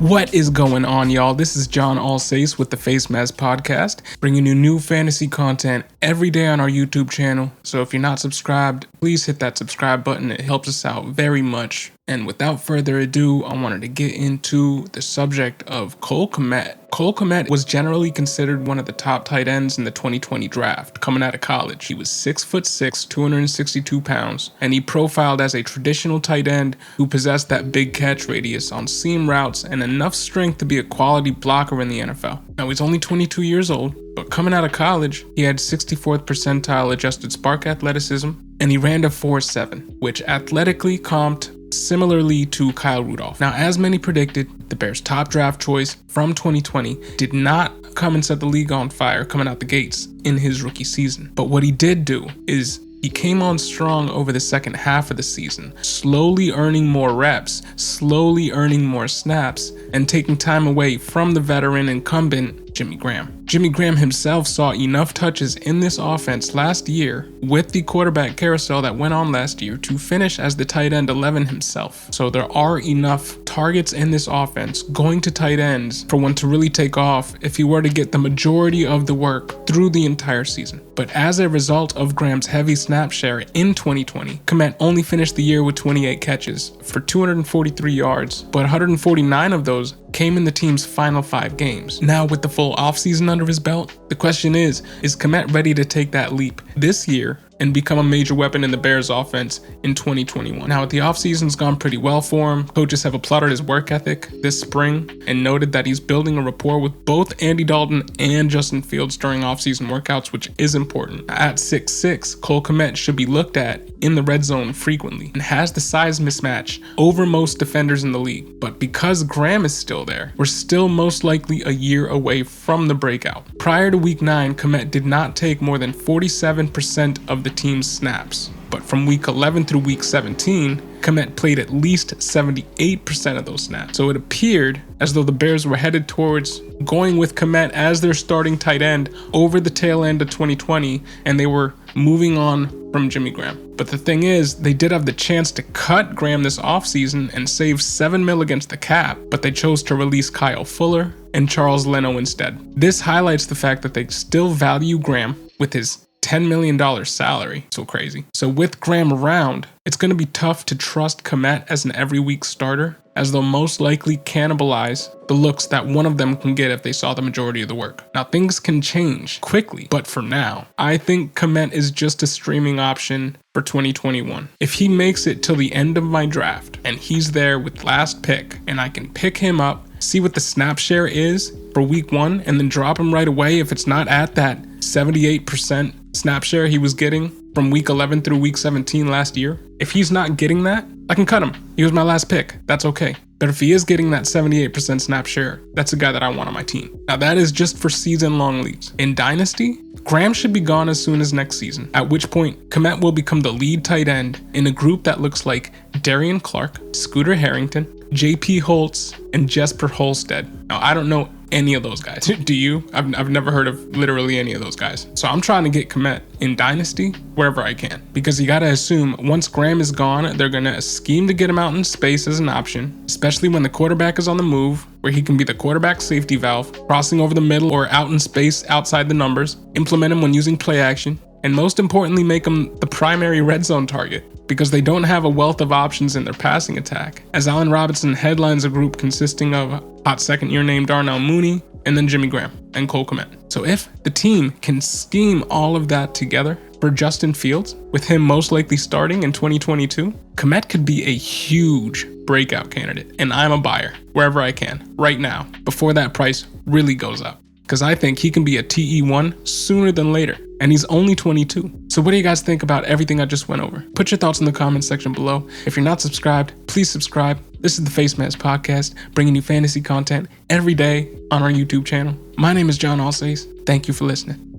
What is going on, y'all? This is John Alsace with the Face Mask Podcast, bringing you new fantasy content every day on our YouTube channel. So if you're not subscribed, please hit that subscribe button. It helps us out very much. And without further ado, I wanted to get into the subject of Cole Kmet. Cole Kmet was generally considered one of the top tight ends in the 2020 draft coming out of college. He was 6'6", 262 pounds, and he profiled as a traditional tight end who possessed that big catch radius on seam routes and enough strength to be a quality blocker in the NFL. Now, he's only 22 years old, but coming out of college, he had 64th percentile adjusted spark athleticism, and he ran a 4.7, which athletically comped similarly to Kyle Rudolph. Now, as many predicted, the Bears' top draft choice from 2020 did not come and set the league on fire coming out the gates in his rookie season. But what he did do is he came on strong over the second half of the season, slowly earning more reps, slowly earning more snaps, and taking time away from the veteran incumbent Jimmy Graham. Jimmy Graham himself saw enough touches in this offense last year with the quarterback carousel that went on last year to finish as the tight end 11 himself. So there are enough targets in this offense going to tight ends for one to really take off if he were to get the majority of the work through the entire season. But as a result of Graham's heavy snap share in 2020, Kmet only finished the year with 28 catches for 243 yards, but 149 of those came in the team's final 5 games. Now, with the full offseason under his belt, the question is Kmet ready to take that leap this year and become a major weapon in the Bears offense in 2021. Now, the offseason's gone pretty well for him. Coaches have applauded his work ethic this spring and noted that he's building a rapport with both Andy Dalton and Justin Fields during offseason workouts, which is important. At 6'6", Cole Kmet should be looked at in the red zone frequently and has the size mismatch over most defenders in the league. But because Graham is still there, we're still most likely a year away from the breakout. Prior to week 9, Kmet did not take more than 47% of the team's snaps. But from week 11 through week 17, Kmet played at least 78% of those snaps. So it appeared as though the Bears were headed towards going with Kmet as their starting tight end over the tail end of 2020, and they were moving on from Jimmy Graham. But the thing is, they did have the chance to cut Graham this offseason and save $7 million against the cap, but they chose to release Kyle Fuller and Charles Leno instead. This highlights the fact that they still value Graham with his $10 million salary. So crazy. So with Graham around, it's going to be tough to trust Kmet as an every week starter, as they'll most likely cannibalize the looks that one of them can get if they saw the majority of the work. Now, things can change quickly, but for now, I think Kmet is just a streaming option for 2021. If he makes it till the end of my draft and he's there with last pick and I can pick him up, see what the snap share is for week 1, and then drop him right away if it's not at that 78% snap share he was getting from week 11 through week 17 last year. If he's not getting that, I can cut him. He was my last pick. That's okay. But if he is getting that 78% snap share, that's a guy that I want on my team. Now, that is just for season-long leagues. In Dynasty, Graham should be gone as soon as next season, at which point Kmet will become the lead tight end in a group that looks like Darian Clark, Scooter Harrington, JP Holtz, and Jesper Holstead. Now, I don't know any of those guys. Do you? I've never heard of literally any of those guys. So I'm trying to get Kmet in Dynasty wherever I can, because you gotta assume once Graham is gone, they're gonna scheme to get him out in space as an option, especially when the quarterback is on the move, where he can be the quarterback safety valve, crossing over the middle or out in space outside the numbers, implement him when using play action, and most importantly, make him the primary red zone target, because they don't have a wealth of options in their passing attack, as Allen Robinson headlines a group consisting of hot second-year name Darnell Mooney, and then Jimmy Graham and Cole Kmet. So if the team can scheme all of that together for Justin Fields, with him most likely starting in 2022, Kmet could be a huge breakout candidate, and I'm a buyer wherever I can right now, before that price really goes up, because I think he can be a TE1 sooner than later. And he's only 22. So what do you guys think about everything I just went over? Put your thoughts in the comment section below. If you're not subscribed, please subscribe. This is the Face Mask Podcast, bringing you fantasy content every day on our YouTube channel. My name is John Alsace. Thank you for listening.